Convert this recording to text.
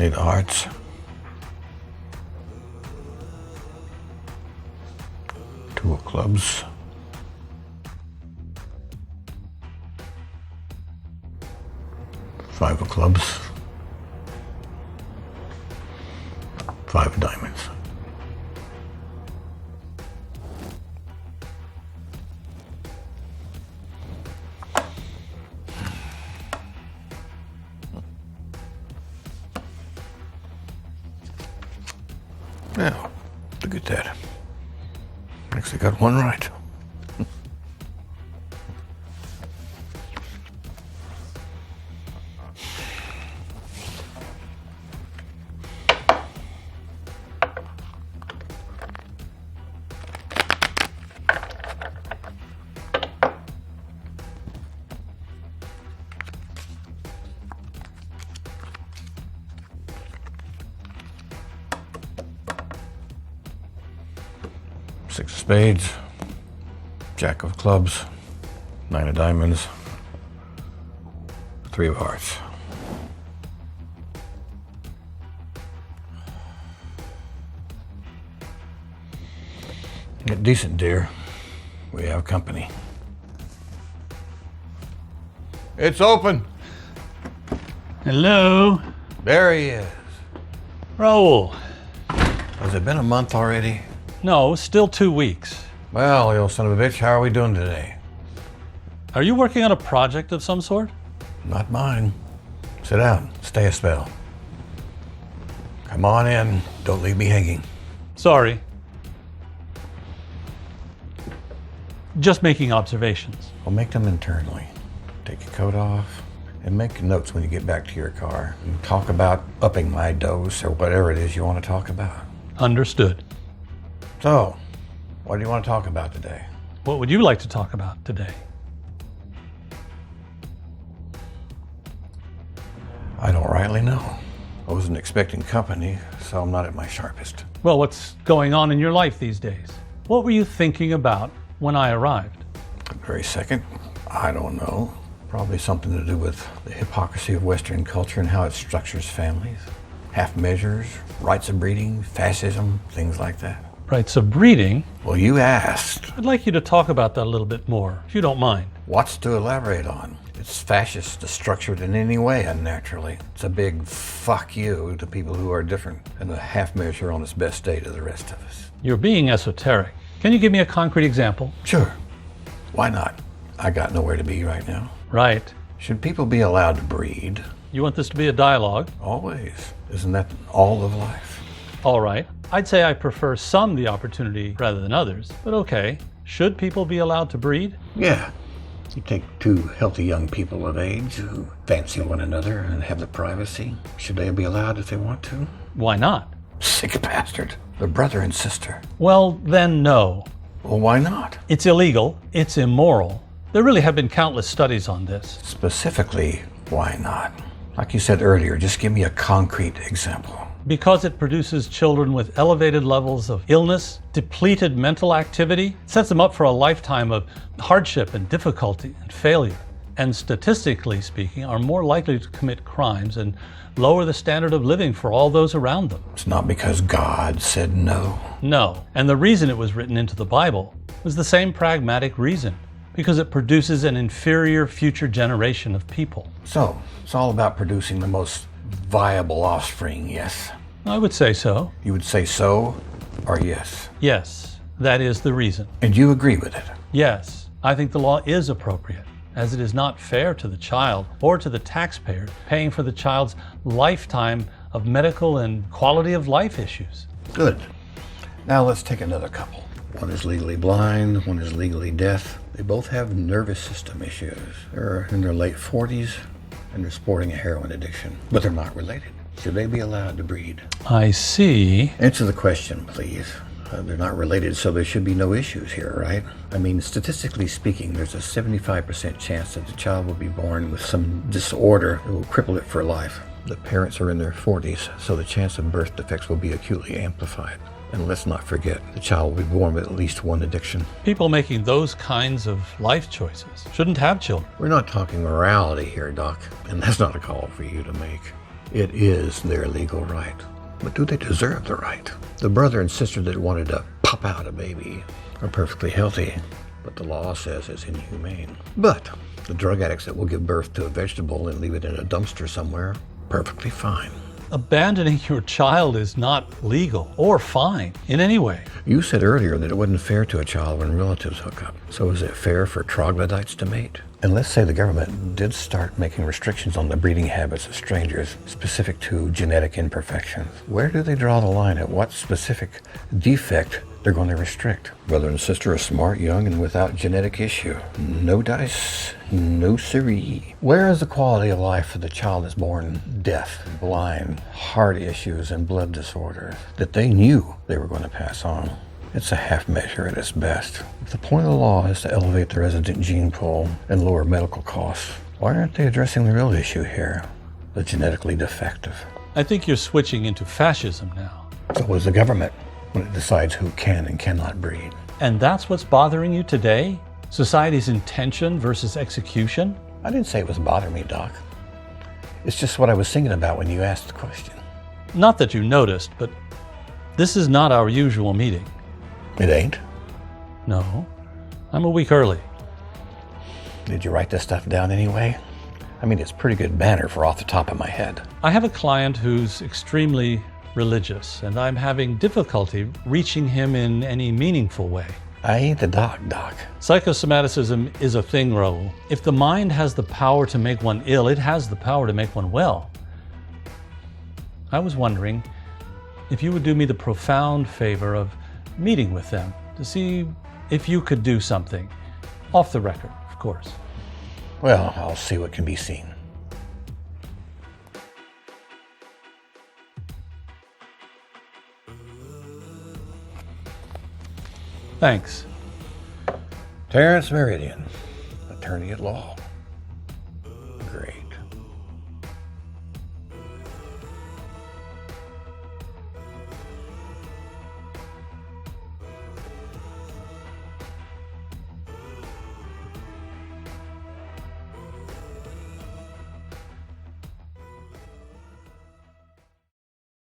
8 of hearts. 2 of clubs. 5 of clubs. 5 of diamonds. Now, look at that. Actually got one right. Six of spades, jack of clubs, 9 of diamonds, 3 of hearts. Get decent, dear. We have company. It's open. Hello? There he is. Raul. Has it been a month already? No, still 2 weeks. Well, you old son of a bitch, how are we doing today? Are you working on a project of some sort? Not mine. Sit down, stay a spell. Come on in, don't leave me hanging. Sorry. Just making observations. I'll make them internally. Take your coat off and make notes when you get back to your car. And talk about upping my dose or whatever it is you want to talk about. Understood. So, what do you want to talk about today? What would you like to talk about today? I don't rightly know. I wasn't expecting company, so I'm not at my sharpest. Well, what's going on in your life these days? What were you thinking about when I arrived? The very second, I don't know. Probably something to do with the hypocrisy of Western culture and how it structures families. Half measures, rites of breeding, fascism, things like that. Rites of breeding? Well, you asked. I'd like you to talk about that a little bit more, if you don't mind. What's to elaborate on? It's fascist, structured in any way unnaturally. It's a big fuck you to people who are different and a half measure on its best day to the rest of us. You're being esoteric. Can you give me a concrete example? Sure. Why not? I got nowhere to be right now. Right. Should people be allowed to breed? You want this to be a dialogue? Always. Isn't that all of life? All right. I'd say I prefer some the opportunity rather than others, but okay. Should people be allowed to breed? Yeah. You take 2 healthy young people of age who fancy one another and have the privacy. Should they be allowed if they want to? Why not? Sick bastard. They're brother and sister. Well, then no. Well, why not? It's illegal. It's immoral. There really have been countless studies on this. Specifically, why not? Like you said earlier, just give me a concrete example. Because it produces children with elevated levels of illness, depleted mental activity, sets them up for a lifetime of hardship and difficulty and failure, and statistically speaking, are more likely to commit crimes and lower the standard of living for all those around them. It's not because God said no. No, and the reason it was written into the Bible was the same pragmatic reason, because it produces an inferior future generation of people. So, it's all about producing the most viable offspring, yes? I would say so. You would say so or yes? Yes, that is the reason. And you agree with it? Yes, I think the law is appropriate, as it is not fair to the child or to the taxpayer paying for the child's lifetime of medical and quality of life issues. Good. Now let's take another couple. One is legally blind, one is legally deaf. They both have nervous system issues. They're in their late 40s and they're sporting a heroin addiction, but they're not related. Should they be allowed to breed? I see. Answer the question, please. They're not related, so there should be no issues here, right? I mean, statistically speaking, there's a 75% chance that the child will be born with some disorder that will cripple it for life. The parents are in their 40s, so the chance of birth defects will be acutely amplified. And let's not forget, the child will be born with at least one addiction. People making those kinds of life choices shouldn't have children. We're not talking morality here, Doc, and that's not a call for you to make. It is their legal right. But do they deserve the right? The brother and sister that wanted to pop out a baby are perfectly healthy, but the law says it's inhumane. But the drug addicts that will give birth to a vegetable and leave it in a dumpster somewhere, perfectly fine. Abandoning your child is not legal or fine in any way. You said earlier that it wasn't fair to a child when relatives hook up. So is it fair for troglodytes to mate? And let's say the government did start making restrictions on the breeding habits of strangers specific to genetic imperfections. Where do they draw the line at what specific defect they're going to restrict? Brother and sister are smart, young, and without genetic issue. No dice, no siree. Where is the quality of life for the child that's born deaf, blind, heart issues, and blood disorders that they knew they were going to pass on? It's a half measure at its best. If the point of the law is to elevate the resident gene pool and lower medical costs, why aren't they addressing the real issue here? The genetically defective. I think you're switching into fascism now. So is the government when it decides who can and cannot breed. And that's what's bothering you today? Society's intention versus execution? I didn't say it was bothering me, Doc. It's just what I was thinking about when you asked the question. Not that you noticed, but this is not our usual meeting. It ain't? No, I'm a week early. Did you write this stuff down anyway? I mean, it's pretty good banner for off the top of my head. I have a client who's extremely religious, and I'm having difficulty reaching him in any meaningful way. I ain't the doc. Psychosomaticism is a thing, Raul. If the mind has the power to make one ill, it has the power to make one well. I was wondering if you would do me the profound favor of meeting with them to see if you could do something. Off the record, of course. Well, I'll see what can be seen. Thanks. Terrence Meridian, attorney at law.